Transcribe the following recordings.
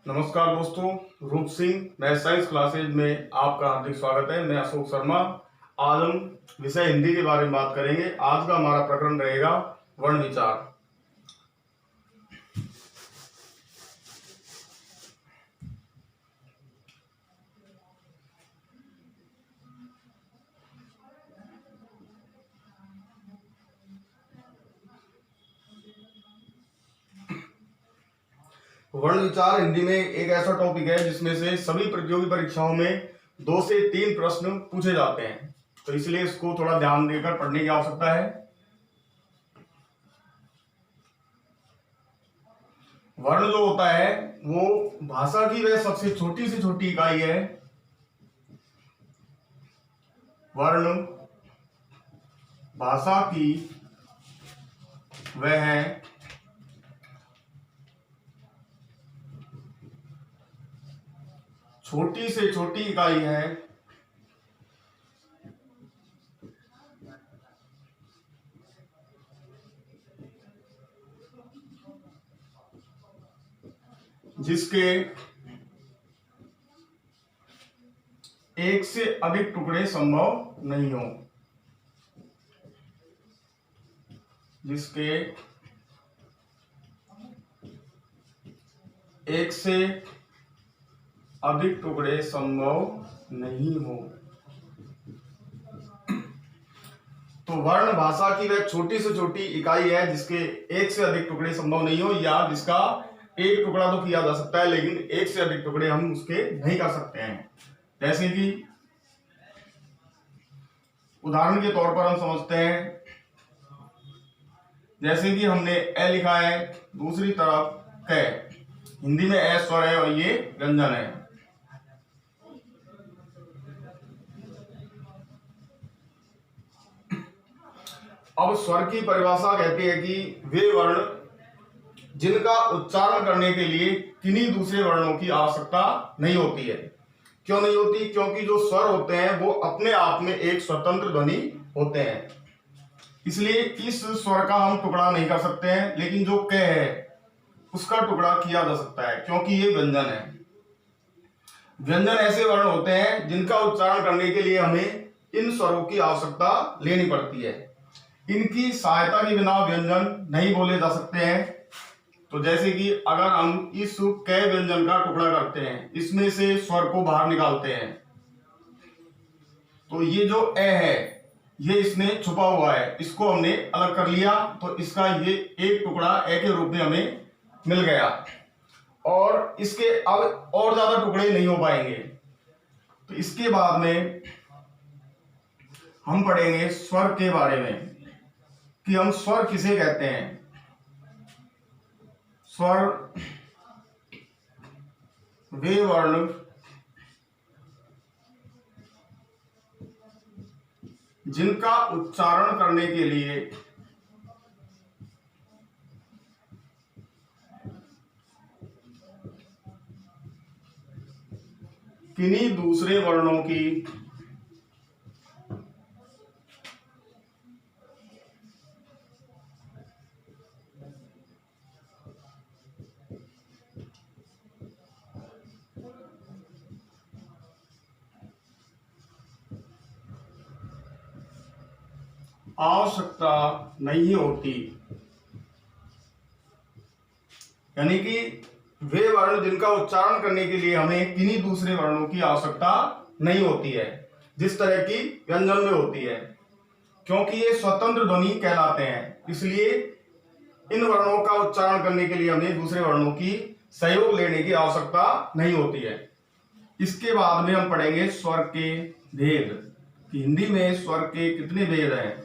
नमस्कार दोस्तों, रूप सिंह मैथ साइंस क्लासेज में आपका हार्दिक स्वागत है। मैं अशोक शर्मा। आज हम विषय हिंदी के बारे में बात करेंगे। आज का हमारा प्रकरण रहेगा वर्ण विचार। वर्ण विचार हिंदी में एक ऐसा टॉपिक है जिसमें से सभी प्रतियोगी परीक्षाओं में 2 से 3 प्रश्न पूछे जाते हैं, तो इसलिए इसको थोड़ा ध्यान देकर पढ़ने की आवश्यकता है। वर्ण जो होता है वो भाषा की वह सबसे छोटी से छोटी इकाई है। वर्ण भाषा की वह छोटी से छोटी इकाई है जिसके एक से अधिक टुकड़े संभव नहीं हो। जिसके एक से अधिक टुकड़े संभव नहीं हो। तो वर्ण भाषा की वह छोटी से छोटी इकाई है जिसके एक से अधिक टुकड़े संभव नहीं हो, या जिसका एक टुकड़ा तो किया जा सकता है लेकिन एक से अधिक टुकड़े हम उसके नहीं कर सकते हैं। जैसे कि उदाहरण के तौर पर हम समझते हैं, जैसे कि हमने ए लिखा है, दूसरी तरफ क। हिंदी में ए स्वर है और ये व्यंजन है। अब स्वर की परिभाषा कहती है कि वे वर्ण जिनका उच्चारण करने के लिए किन्हीं दूसरे वर्णों की आवश्यकता नहीं होती है। क्यों नहीं होती? क्योंकि जो स्वर होते हैं वो अपने आप में एक स्वतंत्र ध्वनि होते हैं, इसलिए इस स्वर का हम टुकड़ा नहीं कर सकते हैं, लेकिन जो क है उसका टुकड़ा किया जा सकता है क्योंकि ये व्यंजन है। व्यंजन ऐसे वर्ण होते हैं जिनका उच्चारण करने के लिए हमें इन स्वरों की आवश्यकता लेनी पड़ती है। इनकी सहायता के बिना व्यंजन नहीं बोले जा सकते हैं। तो जैसे कि अगर हम इस क व्यंजन का टुकड़ा करते हैं, इसमें से स्वर को बाहर निकालते हैं, तो ये जो ए है ये इसमें छुपा हुआ है, इसको हमने अलग कर लिया तो इसका ये एक टुकड़ा ए के रूप में हमें मिल गया, और इसके अब और ज्यादा टुकड़े नहीं हो पाएंगे। तो इसके बाद में हम पढ़ेंगे स्वर के बारे में कि हम स्वर किसे कहते हैं। स्वर वे वर्ण जिनका उच्चारण करने के लिए किन्हीं दूसरे वर्णों की आवश्यकता नहीं होती। यानी कि वे वर्ण जिनका उच्चारण करने के लिए हमें किन्हीं दूसरे वर्णों की आवश्यकता नहीं होती है, जिस तरह की व्यंजन में होती है, क्योंकि ये स्वतंत्र ध्वनि कहलाते हैं। इसलिए इन वर्णों का उच्चारण करने के लिए हमें दूसरे वर्णों की सहयोग लेने की आवश्यकता नहीं होती है। इसके बाद में हम पढ़ेंगे स्वर के भेद कि हिंदी में स्वर के कितने भेद हैं।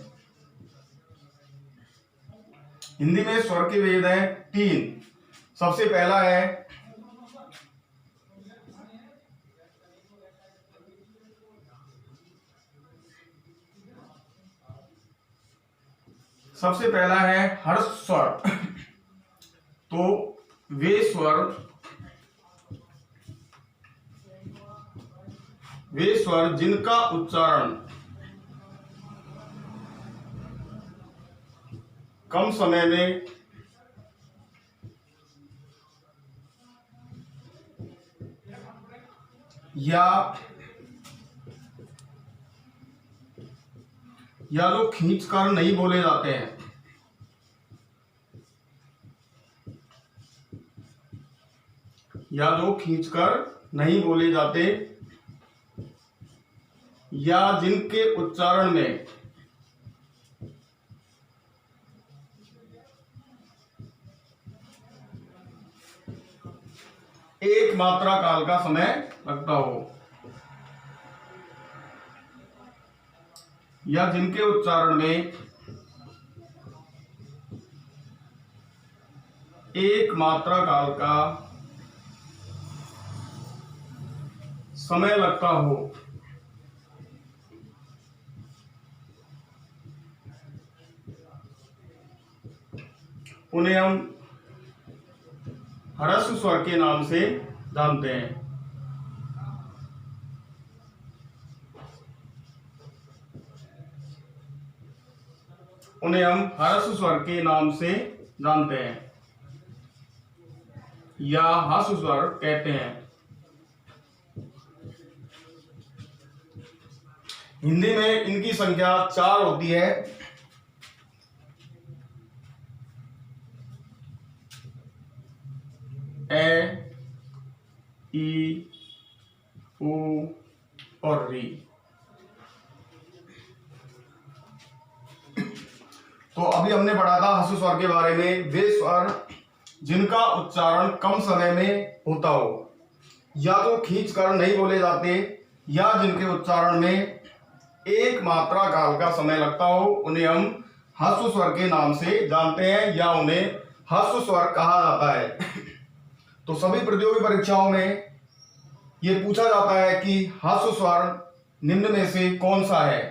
हिंदी में स्वर के भेद हैं 3। सबसे पहला है हर्ष स्वर। तो वे स्वर जिनका उच्चारण कम समय में या जो खींचकर नहीं बोले जाते हैं, या जो खींचकर नहीं बोले जाते, या जिनके उच्चारण में एक मात्रा काल का समय लगता हो, या जिनके उच्चारण में एक मात्रा काल का समय लगता हो, उन्हें हम ह्रस्व स्वर के नाम से जानते हैं। उन्हें हम ह्रस्व स्वर के नाम से जानते हैं या ह्रस्व स्वर कहते हैं। हिंदी में इनकी संख्या 4 होती है। ए, ई, उ और री। तो अभी हमने पढ़ा था ह्रस्व स्वर के बारे में। वे स्वर जिनका उच्चारण कम समय में होता हो, या तो खींच कर नहीं बोले जाते, या जिनके उच्चारण में एक मात्रा काल का समय लगता हो, उन्हें हम ह्रस्व स्वर के नाम से जानते हैं या उन्हें ह्रस्व स्वर कहा जाता है। तो सभी प्रतियोगी परीक्षाओं में यह पूछा जाता है कि ह्रस्व स्वर निम्न में से कौन सा है।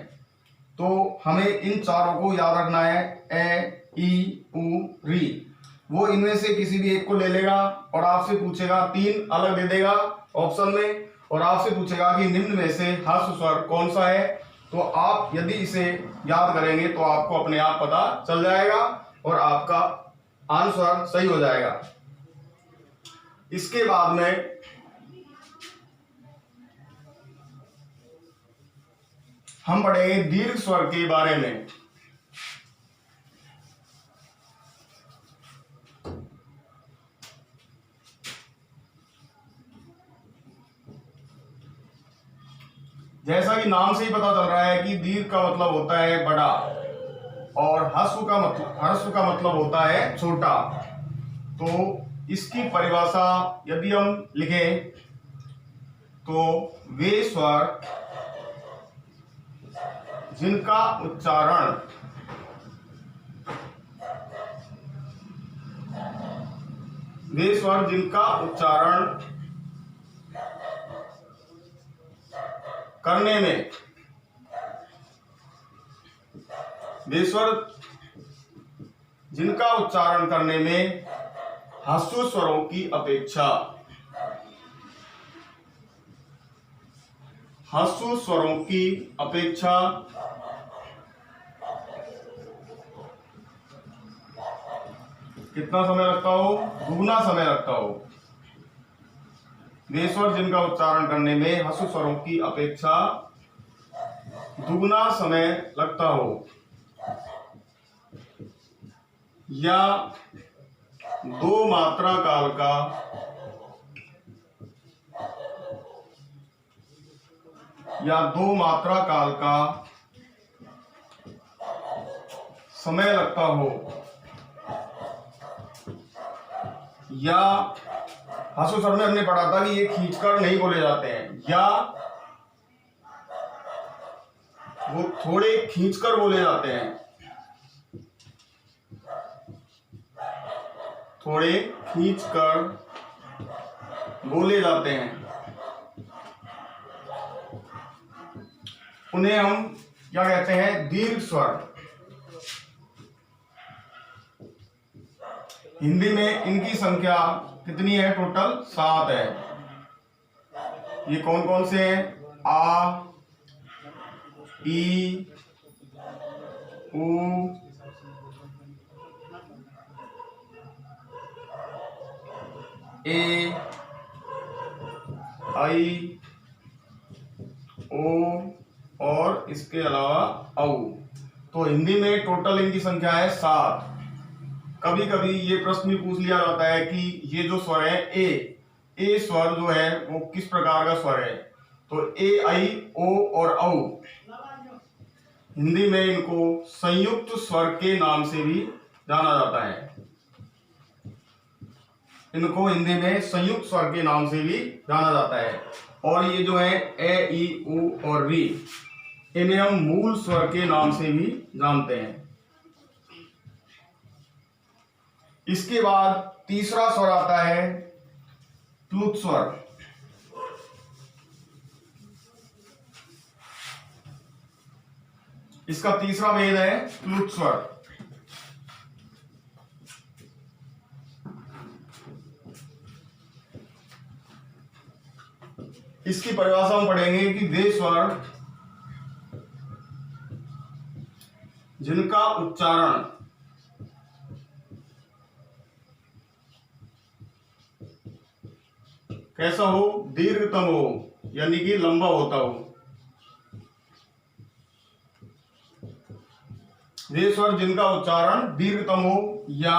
तो हमें इन चारों को याद रखना है, ए, ई, उ, री। वो इनमें से किसी भी एक को ले लेगा और आपसे पूछेगा, 3 अलग दे देगा ऑप्शन में, और आपसे पूछेगा कि निम्न में से ह्रस्व स्वर कौन सा है। तो आप यदि इसे याद करेंगे तो आपको अपने आप पता चल जाएगा और आपका आंसर सही हो जाएगा। इसके बाद में हम पढ़ेंगे दीर्घ स्वर के बारे में। जैसा कि नाम से ही पता चल रहा है कि दीर्घ का मतलब होता है बड़ा और ह्रस्व का मतलब होता है छोटा। तो इसकी परिभाषा यदि हम लिखें तो वे स्वर जिनका उच्चारण करने में जिनका उच्चारण करने में ह्रस्व स्वरों की अपेक्षा कितना समय लगता हो? दुगुना समय लगता हो। वे स्वर जिनका उच्चारण करने में ह्रस्व स्वरों की अपेक्षा दुगुना समय लगता हो, या दो मात्रा काल का समय लगता हो, या ह्रस्व स्वर में हमने पढ़ा था कि ये खींचकर नहीं बोले जाते हैं, या वो थोड़े खींचकर बोले जाते हैं, उन्हें हम क्या कहते हैं? दीर्घ स्वर। हिंदी में इनकी संख्या कितनी है? टोटल 7 है। ये कौन कौन से हैं? आ, ई, उ, ए, आई, ओ और इसके अलावा औ। तो हिंदी में टोटल इनकी संख्या है 7। कभी कभी ये प्रश्न भी पूछ लिया जाता है कि ये जो स्वर है ए स्वर जो है वो किस प्रकार का स्वर है। तो ए, आई, ओ और औ, हिंदी में इनको संयुक्त स्वर के नाम से भी जाना जाता है। इनको हिंदी में संयुक्त स्वर के नाम से भी जाना जाता है। और ये जो है ए, ई, उ और री, इन्हें हम मूल स्वर के नाम से भी जानते हैं। इसके बाद तीसरा स्वर आता है प्लुत स्वर। इसका तीसरा भेद है प्लुत स्वर। इसकी परिभाषा हम पढ़ेंगे कि वे स्वर जिनका उच्चारण कैसा हो, दीर्घतम हो, यानी कि लंबा होता हो। वे स्वर जिनका उच्चारण दीर्घतम हो या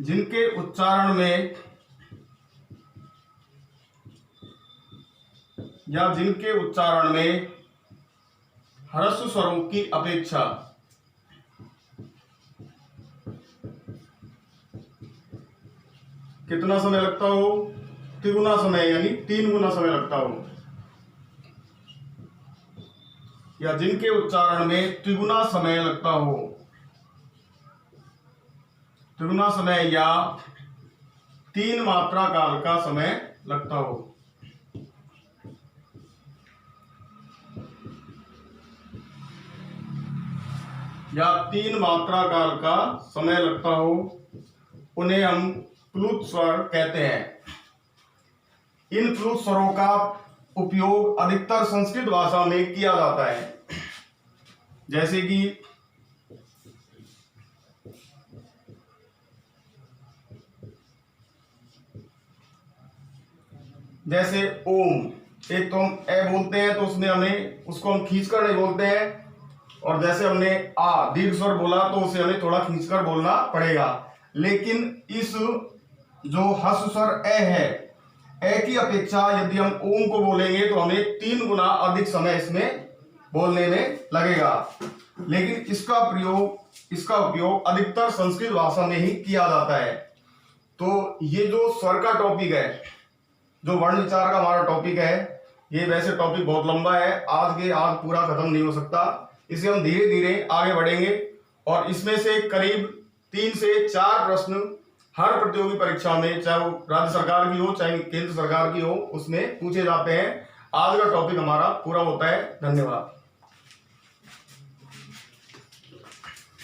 जिनके उच्चारण में ह्रस्व स्वरों की अपेक्षा कितना समय लगता हो, तिगुना समय यानी 3 गुना समय लगता हो, या जिनके उच्चारण में तिगुना समय लगता हो, तिगुना समय या 3 मात्रा काल का समय लगता हो। या 3 मात्रा काल का समय लगता हो, उन्हें हम प्लुत स्वर कहते हैं। इन प्लुत स्वरों का उपयोग अधिकतर संस्कृत भाषा में किया जाता है। जैसे कि ओम, एक तो हम ए बोलते हैं तो उसको हम खींचकर नहीं बोलते हैं, और जैसे हमने आ दीर्घ स्वर बोला तो उसे हमें थोड़ा खींचकर बोलना पड़ेगा। लेकिन इस जो ह्रस्व स्वर ए है, ए की अपेक्षा यदि हम ओम को बोलेंगे तो हमें 3 गुना अधिक समय इसमें बोलने में लगेगा। लेकिन इसका उपयोग अधिकतर संस्कृत भाषा में ही किया जाता है। तो ये जो स्वर का टॉपिक है, जो वर्ण विचार का हमारा टॉपिक है, ये वैसे टॉपिक बहुत लंबा है, आज पूरा खत्म नहीं हो सकता। इसे हम धीरे धीरे आगे बढ़ेंगे और इसमें से करीब 3 से 4 प्रश्न हर प्रतियोगी परीक्षा में, चाहे वो राज्य सरकार की हो चाहे केंद्र सरकार की हो, उसमें पूछे जाते हैं। आज का टॉपिक हमारा पूरा होता है। धन्यवाद।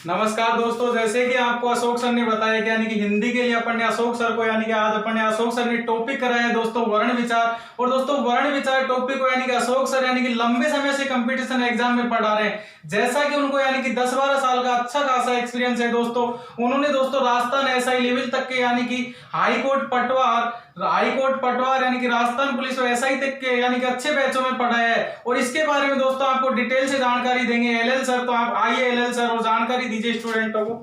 नमस्कार दोस्तों, जैसे कि आपको अशोक सर ने बताया कि यानी कि हिंदी के लिए अपन ने अशोक सर को यानी कि आज अपन ने अशोक सर ने टॉपिक कराया है दोस्तों वर्ण विचार। और दोस्तों वर्ण विचार टॉपिक को यानी कि अशोक सर यानी कि लंबे समय से कंपटीशन एग्जाम में पढ़ा रहे हैं। जैसा कि उनको यानी कि 10-12 साल का अच्छा खासा एक्सपीरियंस है दोस्तों। उन्होंने दोस्तों राजस्थान एसआई लेवल तक के यानी कि हाई कोर्ट पटवार यानी कि राजस्थान पुलिस और एसआई तक के यानी कि अच्छे बैचों में पढ़ाया है। और इसके बारे में दोस्तों आपको डिटेल से जानकारी देंगे एलएल सर। तो आप आइए एलएल सर और जानकारी दीजिए स्टूडेंटों को।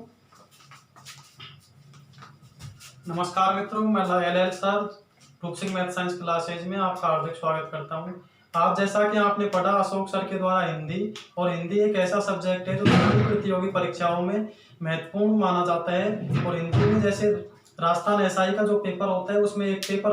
नमस्कार मित्रों, मैं LL sir toxic math science classes में आपका हार्दिक स्वागत करता हूं। आज जैसा कि आपने पढ़ा अशोक सर के द्वारा हिंदी, और हिंदी एक ऐसा सब्जेक्ट है जो सभी प्रतियोगी परीक्षाओं में महत्वपूर्ण माना जाता है। और हिंदी में जैसे राजस्थान एसआई का जो पेपर होता है उसमें एक पेपर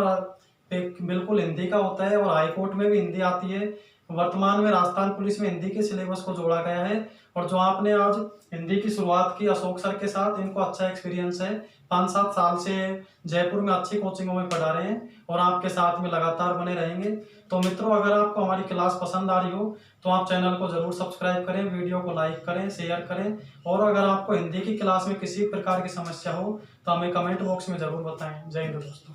बिल्कुल हिंदी का होता है, और हाई कोर्ट में भी हिंदी आती है। वर्तमान में राजस्थान पुलिस में हिंदी के सिलेबस को जोड़ा गया है। और जो आपने आज हिंदी की शुरुआत की अशोक सर के साथ, इनको अच्छा एक्सपीरियंस है, 5-7 साल से जयपुर में अच्छी कोचिंगों में पढ़ा रहे हैं और आपके साथ में लगातार बने रहेंगे। तो मित्रों, अगर आपको हमारी क्लास पसंद आ रही हो तो आप चैनल को जरूर सब्सक्राइब करें, वीडियो को लाइक करें, शेयर करें। और अगर आपको हिंदी की क्लास में किसी प्रकार की समस्या हो तो हमें कमेंट बॉक्स में जरूर बताएं। जय हिंद दोस्तों।